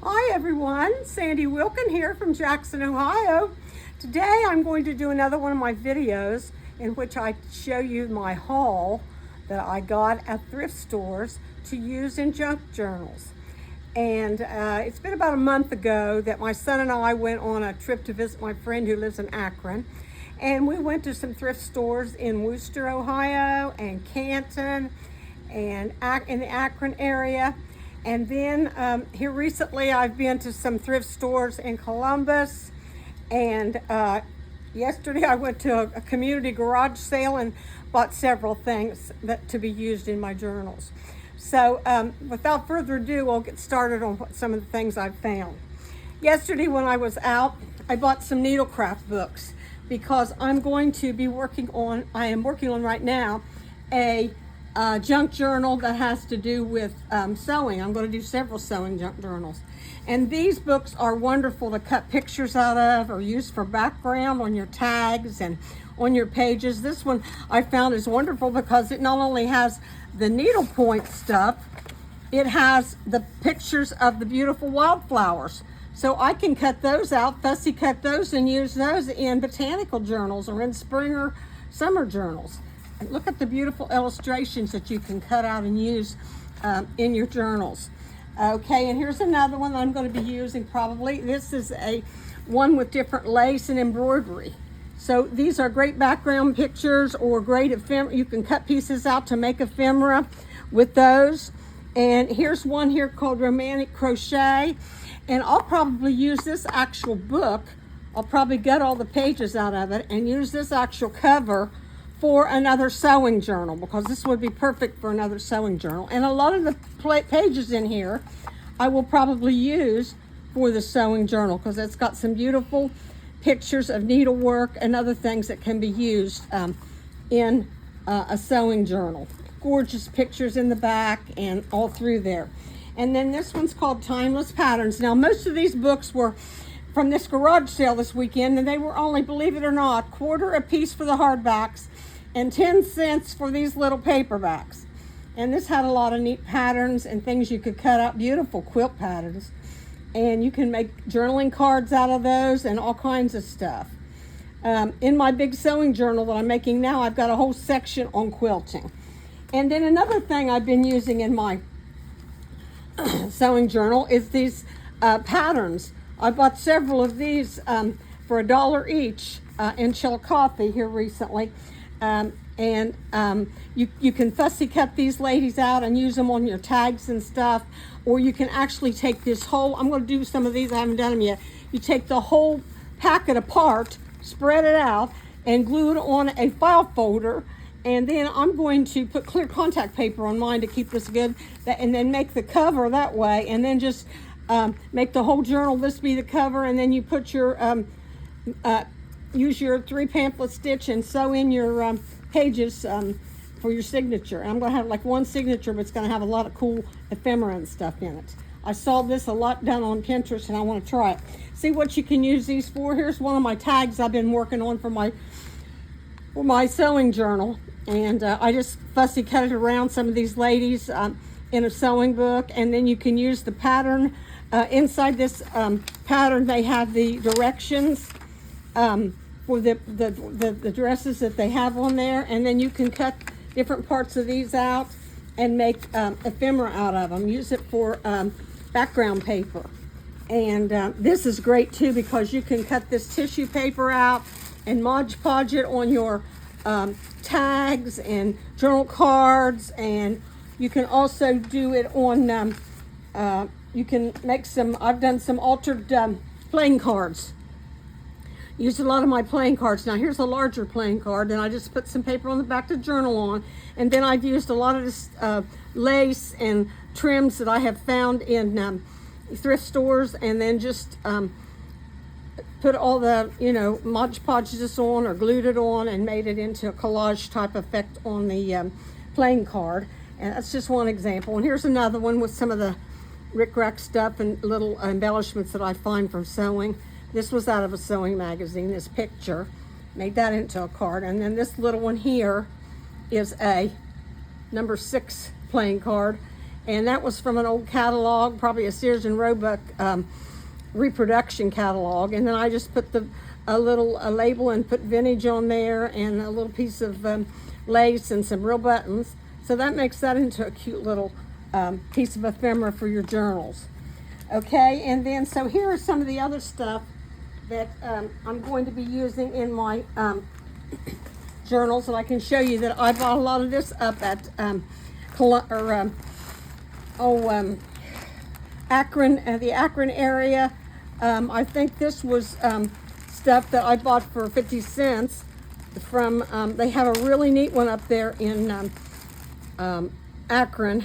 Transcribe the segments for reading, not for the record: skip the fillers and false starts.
Hi everyone, Sandy Wilkin here from Jackson, Ohio. Today I'm going to do another one of my videos in which I show you my haul that I got at thrift stores to use in junk journals. And it's been about a month ago that my son and I went on a trip to visit my friend who lives in Akron. And we went to some thrift stores in Wooster, Ohio, and Canton, and in the Akron area. And then here recently, I've been to some thrift stores in Columbus. And yesterday, I went to a community garage sale and bought several things to be used in my journals. So without further ado, I'll get started on some of the things I've found. Yesterday, when I was out, I bought some needlecraft books because I am working on right now a junk journal that has to do with sewing. I'm going to do several sewing junk journals. And these books are wonderful to cut pictures out of or use for background on your tags and on your pages. This one I found is wonderful because it not only has the needlepoint stuff, it has the pictures of the beautiful wildflowers. So I can cut those out, fussy cut those, and use those in botanical journals or in spring or summer journals. And look at the beautiful illustrations that you can cut out and use in your journals. Okay, and here's another one that I'm going to be using probably. This is one with different lace and embroidery. So these are great background pictures or great ephemera. You can cut pieces out to make ephemera with those. And here's one here called Romantic Crochet. And I'll probably use this actual book. I'll probably gut all the pages out of it and use this actual cover for another sewing journal, because this would be perfect for another sewing journal. And a lot of the pages in here I will probably use for the sewing journal because it's got some beautiful pictures of needlework and other things that can be used in a sewing journal. Gorgeous pictures in the back and all through there. And then this one's called Timeless Patterns. Now, most of these books were from this garage sale this weekend, and they were only, believe it or not, $1 a piece for the hardbacks and 10 cents for these little paperbacks. And this had a lot of neat patterns and things you could cut out, beautiful quilt patterns. And you can make journaling cards out of those and all kinds of stuff. In my big sewing journal that I'm making now, I've got a whole section on quilting. And then another thing I've been using in my sewing journal is these patterns. I bought several of these for $1 each in Chillicothe here recently. You can fussy cut these ladies out and use them on your tags and stuff, or you can actually take this whole, I'm going to do some of these, I haven't done them yet. You take the whole packet apart, spread it out, and glue it on a file folder. And then I'm going to put clear contact paper on mine to keep this good, and then make the cover that way, and then just make the whole journal this be the cover, and then you put your use your 3 pamphlet stitch and sew in your pages for your signature. And I'm going to have like one signature, but it's going to have a lot of cool ephemera and stuff in it. I saw this a lot done on Pinterest, and I want to try it. See what you can use these for. Here's one of my tags I've been working on for my sewing journal. And I just fussy cut it around some of these ladies in a sewing book. And then you can use the pattern. Inside this pattern, they have the directions for the dresses that they have on there. And then you can cut different parts of these out and make ephemera out of them. Use it for background paper. And this is great too, because you can cut this tissue paper out and Mod Podge it on your tags and journal cards. And you can also do it on you can make some, I've done some altered playing cards. Used a lot of my playing cards. Now here's a larger playing card, and I just put some paper on the back to journal on. And then I've used a lot of this lace and trims that I have found in thrift stores, and then just put all the, Mod Podge this on or glued it on and made it into a collage type effect on the playing card. And that's just one example. And here's another one with some of the rickrack stuff and little embellishments that I find from sewing. This was out of a sewing magazine, this picture. Made that into a card. And then this little one here is a number 6 playing card. And that was from an old catalog, probably a Sears and Roebuck reproduction catalog. And then I just put a label and put vintage on there and a little piece of lace and some real buttons. So that makes that into a cute little piece of ephemera for your journals. Okay, and then so here are some of the other stuff that I'm going to be using in my journals, and I can show you that I bought a lot of this up at Akron, the Akron area. I think this was stuff that I bought for 50 cents from, they have a really neat one up there in Akron,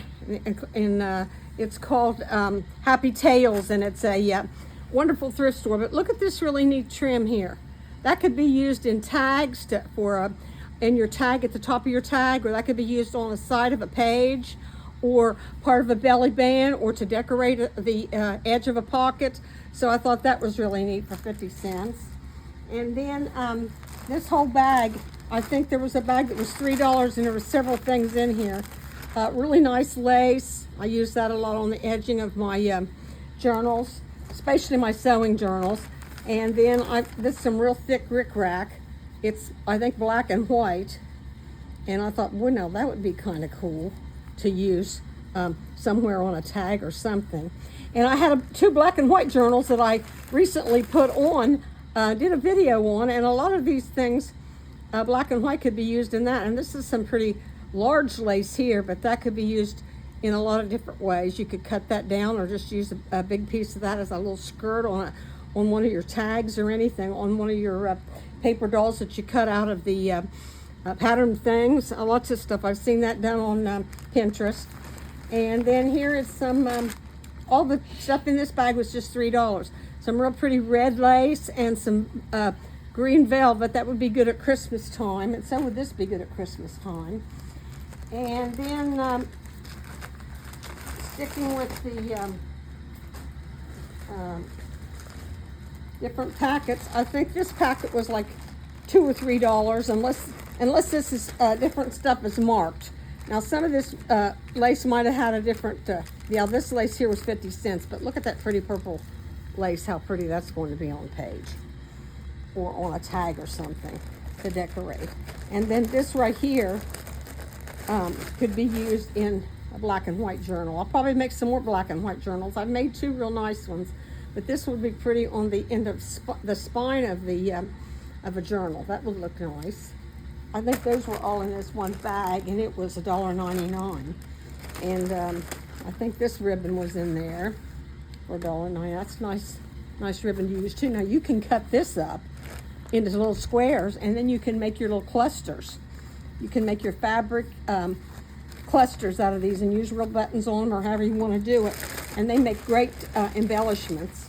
it's called Happy Tales, and it's a wonderful thrift store. But look at this really neat trim here. That could be used in tags in your tag at the top of your tag, or that could be used on the side of a page, or part of a belly band, or to decorate the edge of a pocket. So I thought that was really neat for 50 cents. And then this whole bag, I think there was a bag that was $3, and there were several things in here. Really nice lace. I use that a lot on the edging of my journals, especially my sewing journals. And then this is some real thick rickrack. It's, I think, black and white. And I thought, well, no, that would be kind of cool to use somewhere on a tag or something. And I had two black and white journals that I recently put on, did a video on, and a lot of these things, black and white, could be used in that. And this is some pretty large lace here, but that could be used in a lot of different ways. You could cut that down or just use a big piece of that as a little skirt on one of your tags or anything, on one of your paper dolls that you cut out of the pattern things. Lots of stuff. I've seen that done on Pinterest. And then here is some, all the stuff in this bag was just $3. Some real pretty red lace and some green velvet. That would be good at Christmas time, and so would this be good at Christmas time. And then sticking with the different packets, I think this packet was like $2 or $3, unless this is different stuff is marked. Now some of this lace might have had a different, yeah, this lace here was 50 cents, but look at that pretty purple lace, how pretty that's going to be on page or on a tag or something to decorate. And then this right here could be used in a black and white journal. I'll probably make some more black and white journals. I've made two real nice ones, but this would be pretty on the end of the spine of a journal. That would look nice. I think those were all in this one bag, and it was $1.99. And I think this ribbon was in there for $1.99. That's nice ribbon to use too. Now you can cut this up into little squares, and then you can make your little clusters. You can make your fabric clusters out of these and use real buttons on them, or however you want to do it. And they make great embellishments.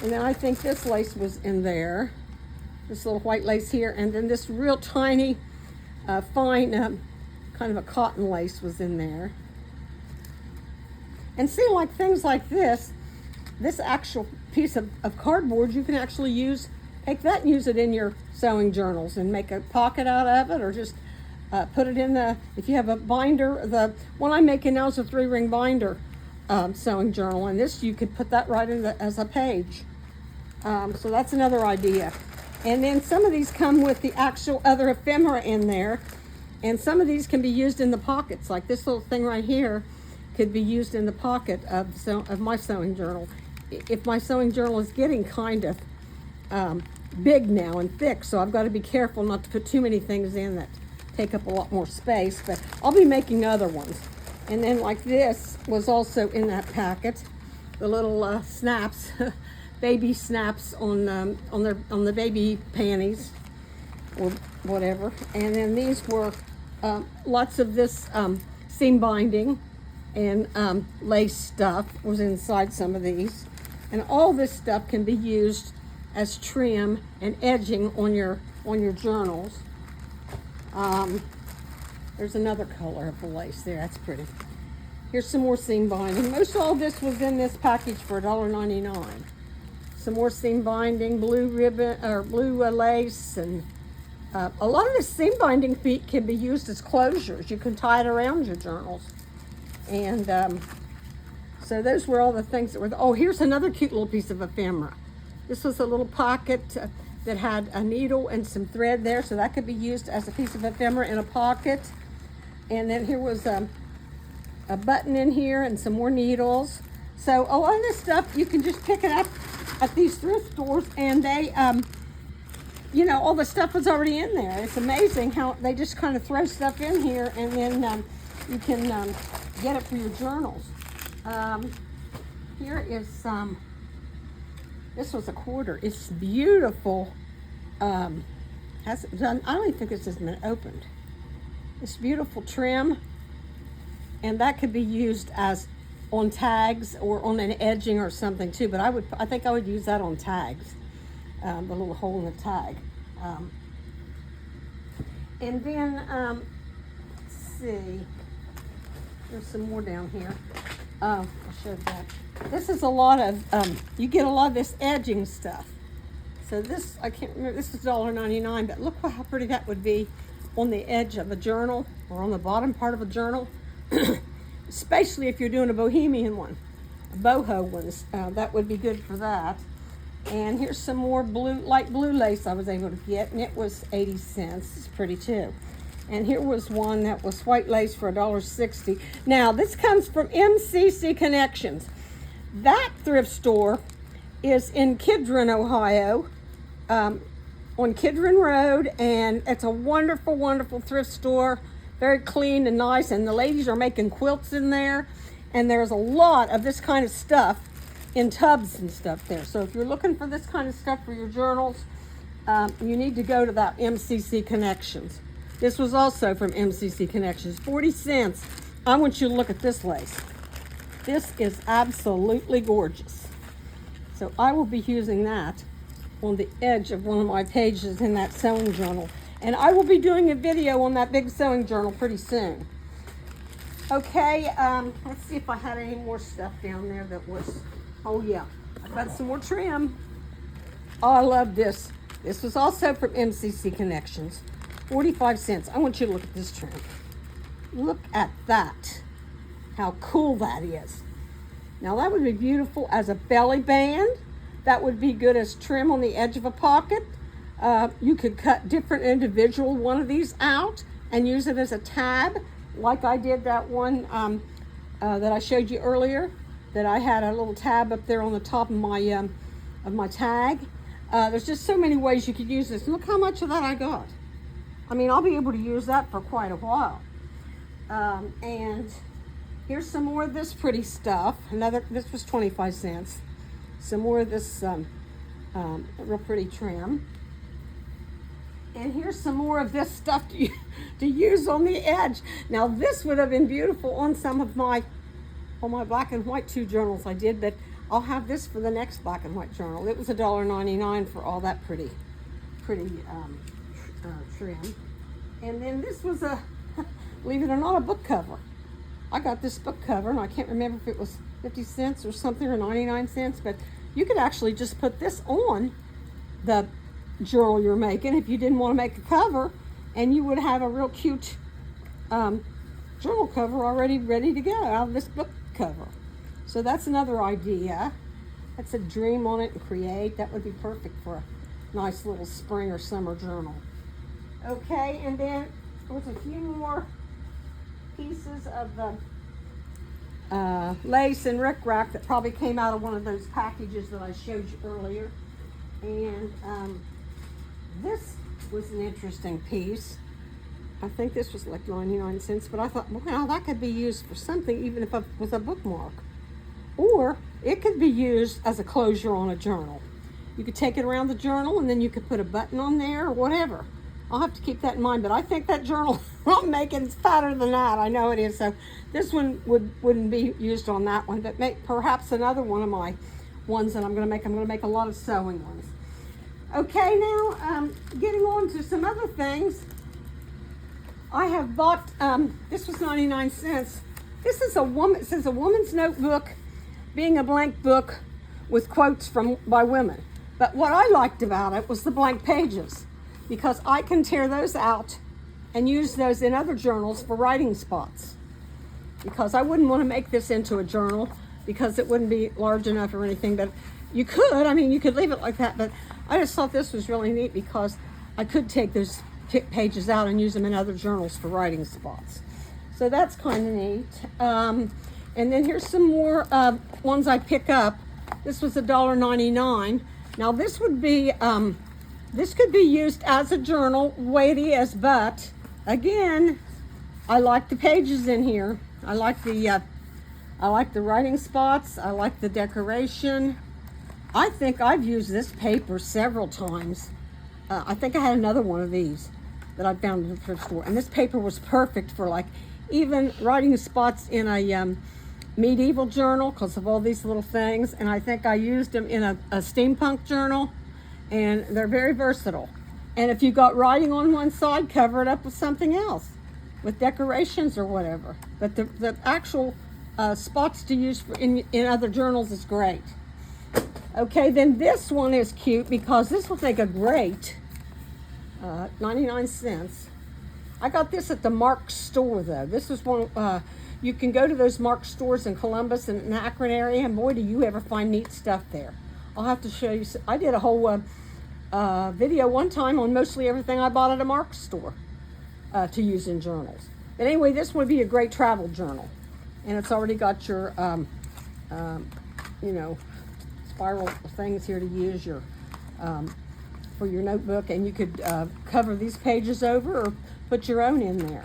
And then I think this lace was in there. This little white lace here, and then this real tiny, fine, kind of a cotton lace was in there. And see, like things like this actual piece of cardboard, you can actually take that and use it in your sewing journals and make a pocket out of it, or just put it in if you have a binder. The one I'm making now is a 3-ring binder sewing journal, and this you could put that right in as a page. So that's another idea. And then some of these come with the actual other ephemera in there, and some of these can be used in the pockets. Like this little thing right here could be used in the pocket of my sewing journal. If my sewing journal is getting kind of big now and thick, so I've got to be careful not to put too many things in that take up a lot more space, but I'll be making other ones. And then like this was also in that packet, the little snaps, baby snaps on the baby panties or whatever. And then these were lots of this seam binding and lace stuff was inside some of these. And all this stuff can be used as trim and edging on your journals. There's another color of the lace there. That's pretty. Here's some more seam binding. Most all this was in this package for $1.99. Some more seam binding, blue ribbon or blue lace, and a lot of the seam binding feet can be used as closures. You can tie it around your journals. And So those were all the things that were, oh, here's another cute little piece of ephemera. This was a little pocket that had a needle and some thread there, so that could be used as a piece of ephemera in a pocket. And then here was a button in here and some more needles. So a lot of this stuff, you can just pick it up at these thrift stores, and they, you know, all the stuff was already in there. It's amazing how they just kind of throw stuff in here, and then you can get it for your journals. Here is some, this was a quarter. It's beautiful. Hasn't done, I don't even think this has been opened. It's beautiful trim, and that could be used as on tags or on an edging or something too, but I think I would use that on tags, the little hole in the tag. And then, let's see, there's some more down here. Oh, I showed that. This is a lot of, you get a lot of this edging stuff. So this, I can't remember, this is $1.99, but look how pretty that would be on the edge of a journal or on the bottom part of a journal. Especially if you're doing a bohemian one, boho ones, that would be good for that. And here's some more blue, light blue lace I was able to get, and it was 80 cents. It's pretty too. And here was one that was white lace for $1.60. Now this comes from MCC Connections. That thrift store is in Kidron, Ohio, on Kidron Road, and it's a wonderful, wonderful thrift store. Very clean and nice, and the ladies are making quilts in there, and there's a lot of this kind of stuff in tubs and stuff there. So if you're looking for this kind of stuff for your journals, you need to go to that MCC Connections. This was also from MCC Connections, 40 cents. I want you to look at this lace. This is absolutely gorgeous. So I will be using that on the edge of one of my pages in that sewing journal. And I will be doing a video on that big sewing journal pretty soon. Okay, let's see if I had any more stuff down there that was, oh yeah, I've got some more trim. Oh, I love this. This was also from MCC Connections, 45 cents. I want you to look at this trim. Look at that, how cool that is. Now that would be beautiful as a belly band. That would be good as trim on the edge of a pocket. You could cut different individual one of these out and use it as a tab, like I did that one that I showed you earlier, that I had a little tab up there on the top of my tag. There's just so many ways you could use this. Look how much of that I got. I mean, I'll be able to use that for quite a while. And here's some more of this pretty stuff. This was 25 cents. Some more of this real pretty trim. And here's some more of this stuff to use on the edge. Now this would have been beautiful on some of my black and white 2 journals I did, but I'll have this for the next black and white journal. It was $1.99 for all that pretty trim. And then this was a, believe it or not, a book cover. I got this book cover, and I can't remember if it was 50 cents or something, or 99 cents, but you could actually just put this on the journal you're making if you didn't want to make a cover, and you would have a real cute journal cover already ready to go out of this book cover. So that's another idea. That's a dream on it and create. That would be perfect for a nice little spring or summer journal. Okay, and then there's a few more pieces of the lace and rickrack that probably came out of one of those packages that I showed you earlier. And this was an interesting piece. I think this was like 99 cents, but I thought, well, that could be used for something, even if it was a bookmark. Or it could be used as a closure on a journal. You could take it around the journal, and then you could put a button on there or whatever. I'll have to keep that in mind, but I think that journal I'm making is fatter than that. I know it is, so this one wouldn't be used on that one, but perhaps another one of my ones that I'm going to make a lot of sewing ones. Okay, now getting on to some other things. I have bought, this was 99 cents. This is it says a woman's notebook, being a blank book with quotes by women. But what I liked about it was the blank pages, because I can tear those out and use those in other journals for writing spots. Because I wouldn't want to make this into a journal, because it wouldn't be large enough or anything, but you could, I mean, you could leave it like that, but I just thought this was really neat because I could take those pages out and use them in other journals for writing spots. So that's kind of neat. And then here's some more ones I pick up. This was $1.99. Now this would be, this could be used as a journal, weighty as but. Again, I like the pages in here. I like the writing spots. I like the decoration. I think I've used this paper several times. I think I had another one of these that I found in the thrift store. And this paper was perfect for like even writing spots in a medieval journal because of all these little things. And I think I used them in a steampunk journal. And they're very versatile. And if you got writing on one side, cover it up with something else, with decorations or whatever. But the actual spots to use in other journals is great. Okay, then this one is cute because this will make a great 99 cents. I got this at the Mark store though. This is one, you can go to those Mark stores in Columbus and in the Akron area, and boy, do you ever find neat stuff there. I'll have to show you. I did a whole video one time on mostly everything I bought at a Mark store to use in journals. But anyway, this would be a great travel journal. And it's already got your, you know, spiral things here to use your for your notebook, and you could cover these pages over or put your own in there.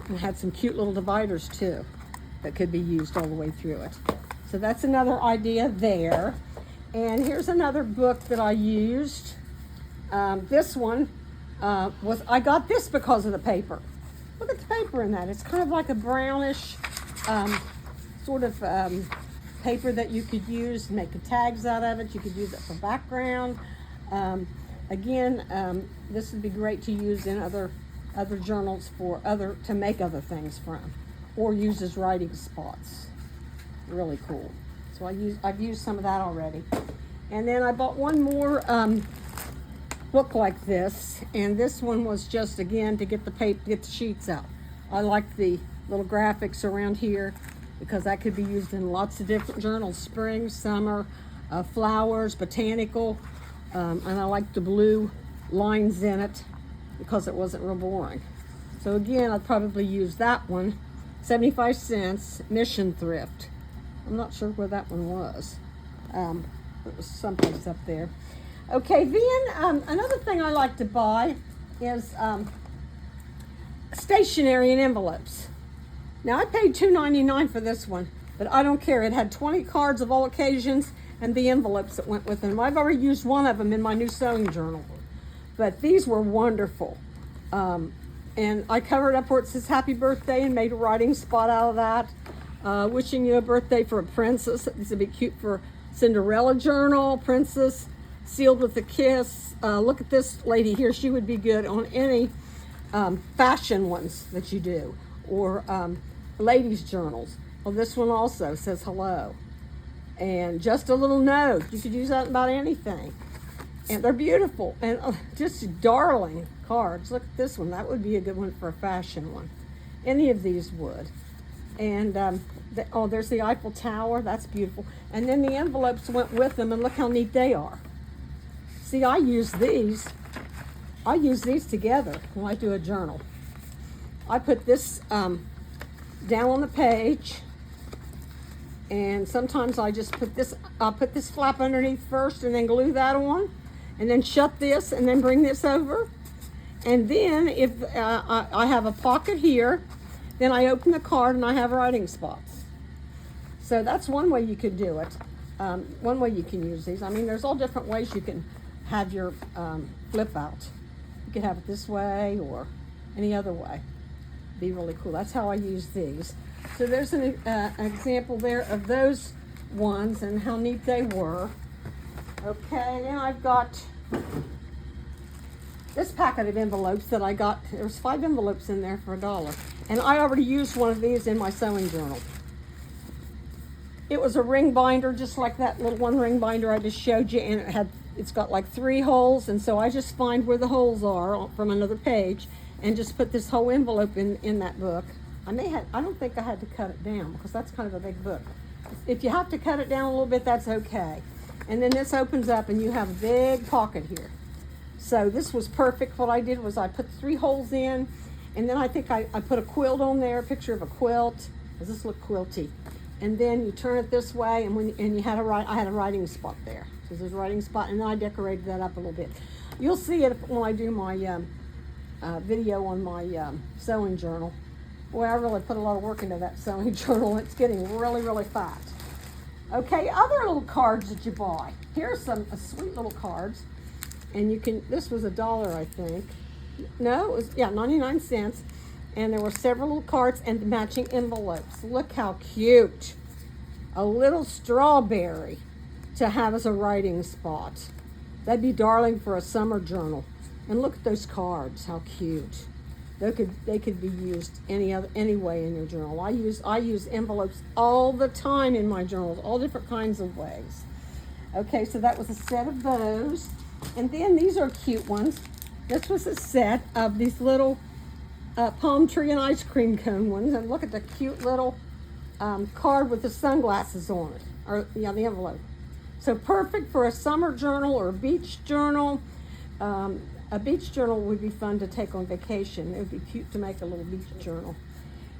It had some cute little dividers too that could be used all the way through it. So that's another idea there. And here's another book that I used. This one I got this because of the paper. Look at the paper in that. It's kind of like a brownish sort of paper that you could use, make the tags out of it. You could use it for background. Again, this would be great to use in other journals to make other things from, or use as writing spots. Really cool. So I've used some of that already. And then I bought one more book like this, and this one was just again to get the sheets out. I like the little graphics around here because that could be used in lots of different journals: spring, summer, flowers, botanical, and I like the blue lines in it because it wasn't real boring. So again, I'd probably use that one. 75 cents, Mission Thrift. I'm not sure where that one was. It was someplace up there. Okay, then another thing I like to buy is stationery and envelopes. Now I paid $2.99 for this one, but I don't care. It had 20 cards of all occasions and the envelopes that went with them. I've already used one of them in my new sewing journal, but these were wonderful. And I covered up where it says happy birthday and made a writing spot out of that. Wishing you a birthday for a princess. This would be cute for Cinderella journal, princess, sealed with a kiss. Look at this lady here. She would be good on any fashion ones that you do, or ladies journals. Well, this one also says hello. And just a little note. You could use that about anything. And they're beautiful and just darling cards. Look at this one. That would be a good one for a fashion one. Any of these would. And there's the Eiffel Tower. That's beautiful. And then the envelopes went with them, and look how neat they are. See, I use these together when I do a journal. I put this down on the page, and sometimes I just I'll put this flap underneath first and then glue that on, and then shut this and then bring this over. And then if I have a pocket here, then I open the card and I have writing spots. So that's one way you could do it. One way you can use these. I mean, there's all different ways you can have your flip out. You could have it this way or any other way. Be really cool. That's how I use these. So there's an example there of those ones and how neat they were. Okay, and I've got this packet of envelopes that I got. There's 5 envelopes in there for $1. And I already used one of these in my sewing journal. It was a ring binder, just like that little one ring binder I just showed you, and it's got like 3 holes, and so I just find where the holes are from another page and just put this whole envelope in that book. I don't think I had to cut it down because that's kind of a big book. If you have to cut it down a little bit, that's okay. And then this opens up and you have a big pocket here. So this was perfect. What I did was I put 3 holes in, and then I think I put a quilt on there, a picture of a quilt. Does this look quilty? And then you turn it this way, and you had I had a writing spot there. So there's a writing spot, and then I decorated that up a little bit. You'll see it when I do my video on my sewing journal. Boy, I really put a lot of work into that sewing journal. It's getting really, really fat. Okay, other little cards that you buy. Here's some sweet little cards. And you can, this was $1, I think. No, it was, yeah, 99 cents. And there were several little cards and matching envelopes. Look how cute. A little strawberry to have as a writing spot. That'd be darling for a summer journal. And look at those cards, how cute. They could be used any way in your journal. I use envelopes all the time in my journals, all different kinds of ways. Okay, so that was a set of those. And then these are cute ones. This was a set of these little palm tree and ice cream cone ones. And look at the cute little card with the sunglasses on it, or yeah, the envelope. So perfect for a summer journal or a beach journal. A beach journal would be fun to take on vacation. It would be cute to make a little beach journal.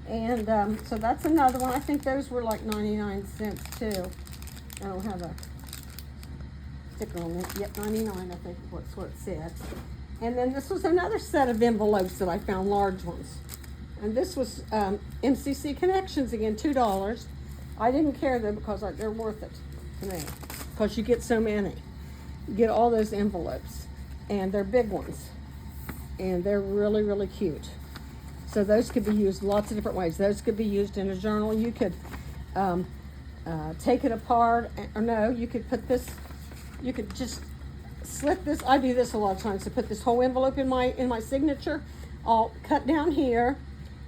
And so that's another one. I think those were like 99 cents too. I don't have a sticker on it. Yep, 99, I think that's what it said. And then this was another set of envelopes that I found, large ones. And this was MCC Connections again, $2. I didn't care though because they're worth it to me. Because you get so many. You get all those envelopes. And they're big ones. And they're really, really cute. So those could be used lots of different ways. Those could be used in a journal. You could take it apart, or no, you could put this, you could just slit this. I do this a lot of times to put this whole envelope in my signature. I'll cut down here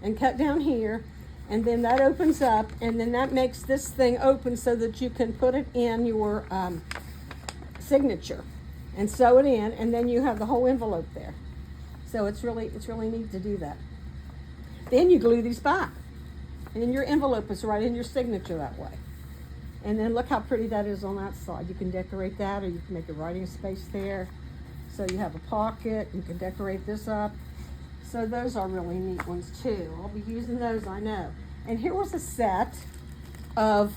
and cut down here, and then that opens up, and then that makes this thing open so that you can put it in your signature and sew it in, and then you have the whole envelope there. So it's really neat to do that. Then you glue these back, and then your envelope is right in your signature that way. And then look how pretty that is on that side. You can decorate that, or you can make a writing space there. So you have a pocket, you can decorate this up. So those are really neat ones too. I'll be using those, I know. And here was a set of,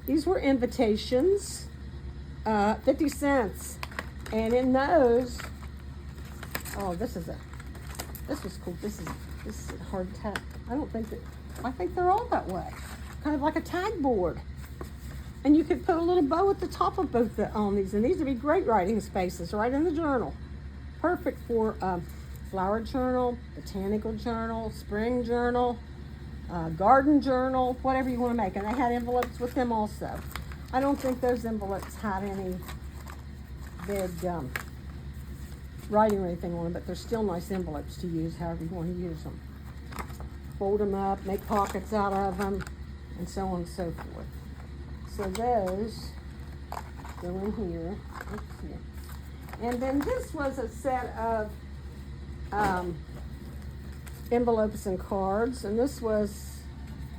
these were invitations, 50 cents. And in those, oh, this was cool. This is hard tack. I think they're all that way. Kind of like a tag board. And you could put a little bow at the top of both on these. And these would be great writing spaces right in the journal. Perfect for flower journal, botanical journal, spring journal, garden journal, whatever you want to make. And they had envelopes with them also. I don't think those envelopes had any big writing or anything on them, but they're still nice envelopes to use however you want to use them. Fold them up, make pockets out of them, and so on and so forth. So those go in here. Oops, yeah. And then this was a set of envelopes and cards, and this was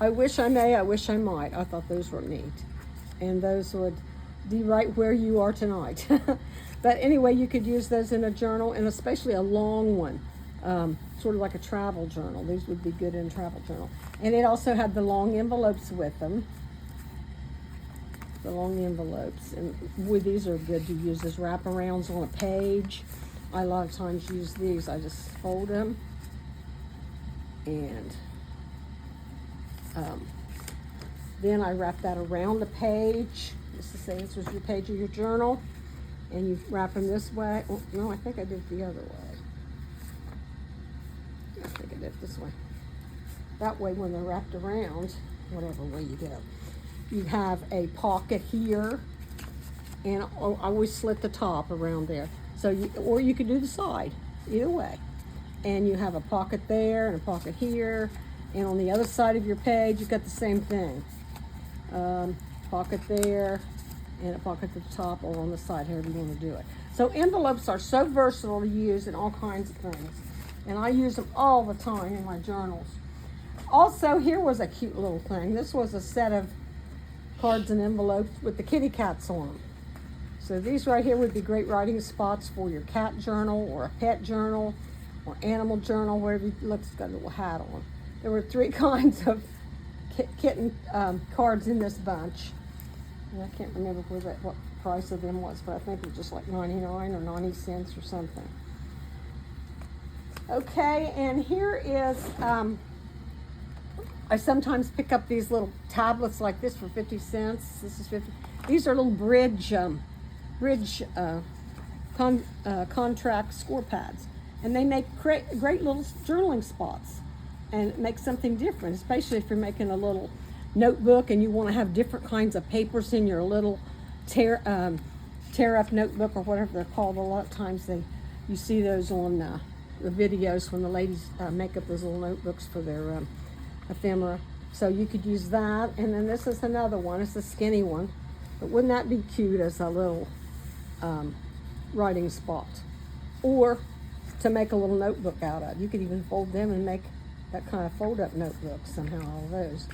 I wish I may, I wish I might. I thought those were neat, and those would be right where you are tonight. But anyway, you could use those in a journal, and especially a long one, sort of like a travel journal. These would be good in a travel journal. And it also had the long envelopes with them. The long envelopes, and these are good to use as wraparounds on a page. I a lot of times use these. I just fold them, and then I wrap that around the page, just to say this was your page of your journal, and you wrap them this way. Oh, no, I think I did it the other way. I think I did it this way. That way, when they're wrapped around, whatever way you go, you have a pocket here, and I always slit the top around there. So or you could do the side, either way. And you have a pocket there and a pocket here, and on the other side of your page, you've got the same thing. Pocket there, and a pocket at the top or on the side, however you want to do it. So envelopes are so versatile to use in all kinds of things. And I use them all the time in my journals. Also, here was a cute little thing. This was a set of cards and envelopes with the kitty cats on them. So these right here would be great writing spots for your cat journal or a pet journal or animal journal, wherever you look. It's got a little hat on. There were 3 kinds of kitten cards in this bunch. And I can't remember what price of them was, but I think it was just like 99 or 90 cents or something. Okay, and here is, I sometimes pick up these little tablets like this for 50 cents. This is 50. These are little bridge contract score pads. And they make great little journaling spots and make something different, especially if you're making a little notebook and you want to have different kinds of papers in your little tear up notebook or whatever they're called. A lot of times you see those on the videos when the ladies make up those little notebooks for their ephemera. So you could use that. And then this is another one. It's a skinny one, but wouldn't that be cute as a little writing spot, or to make a little notebook out of? You could even fold them and make that kind of fold-up notebook somehow, all of those.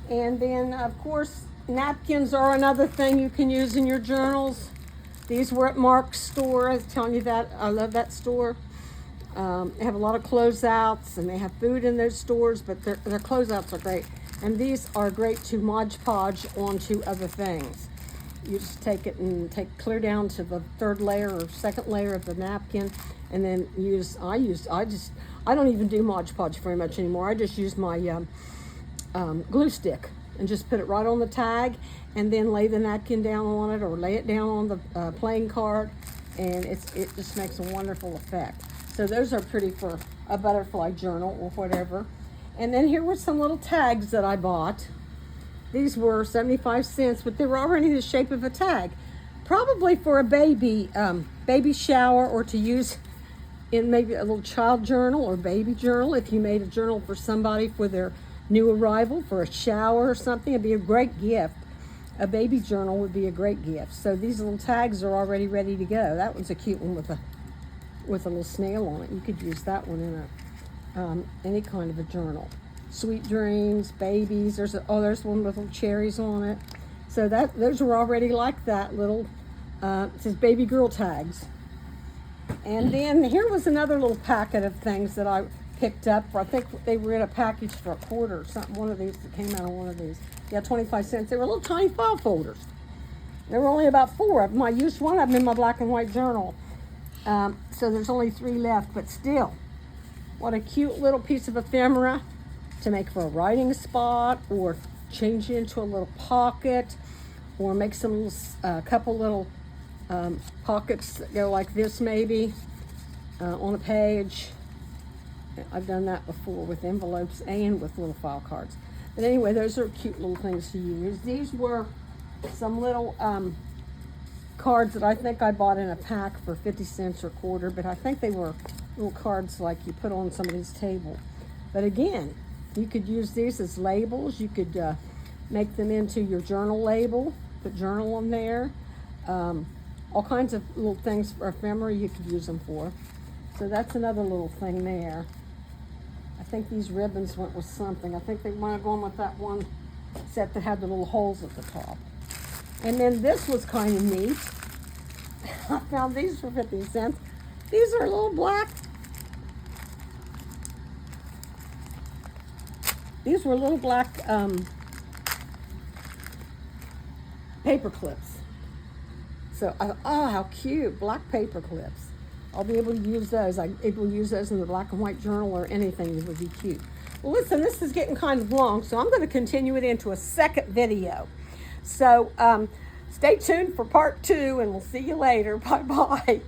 And then, of course, napkins are another thing you can use in your journals. These were at Mark's store. I was telling you that. I love that store. They have a lot of closeouts, and they have food in those stores, but their closeouts are great. And these are great to Mod Podge onto other things. You just take it and clear down to the 3rd layer or 2nd layer of the napkin, and then I don't even do Mod Podge very much anymore. I just use my glue stick and just put it right on the tag, and then lay the napkin down on it or lay it down on the playing card, and it just makes a wonderful effect. So those are pretty for a butterfly journal or whatever. And then here were some little tags that I bought. These were 75 cents, but they were already the shape of a tag. Probably for a baby shower, or to use in maybe a little child journal or baby journal. If you made a journal for somebody for their new arrival, for a shower or something, it'd be a great gift. A baby journal would be a great gift. So these little tags are already ready to go. That one's a cute one with a little snail on it. You could use that one in any kind of a journal. Sweet dreams, babies. There's one with little cherries on it. So those were already like that little. It says baby girl tags. And then here was another little packet of things that I picked up. I think they were in a package for $0.25 or something. One of these that came out of one of these. Yeah, 25 cents. They were little tiny file folders. There were only about 4 of them. I used one of them in my black and white journal. So there's only 3 left, but still, what a cute little piece of ephemera to make for a writing spot, or change it into a little pocket, or make some couple little pockets that go like this maybe on a page. I've done that before with envelopes and with little file cards. But anyway, those are cute little things to use. These were some little cards that I think I bought in a pack for 50 cents or $1, but I think they were little cards like you put on somebody's table. But again, you could use these as labels. You could make them into your journal label, put journal on there. All kinds of little things for ephemera you could use them for. So that's another little thing there. I think these ribbons went with something. I think they might have gone with that one set that had the little holes at the top. And then this was kind of neat. I found these for 50 cents. These are little black. These were little black paper clips. So I thought, oh, how cute, black paper clips. I'll be able to use those. I'm able to use those in the black and white journal or anything that would be cute. Well, listen, this is getting kind of long, so I'm going to continue it into a second video. So stay tuned for part 2, and we'll see you later. Bye-bye.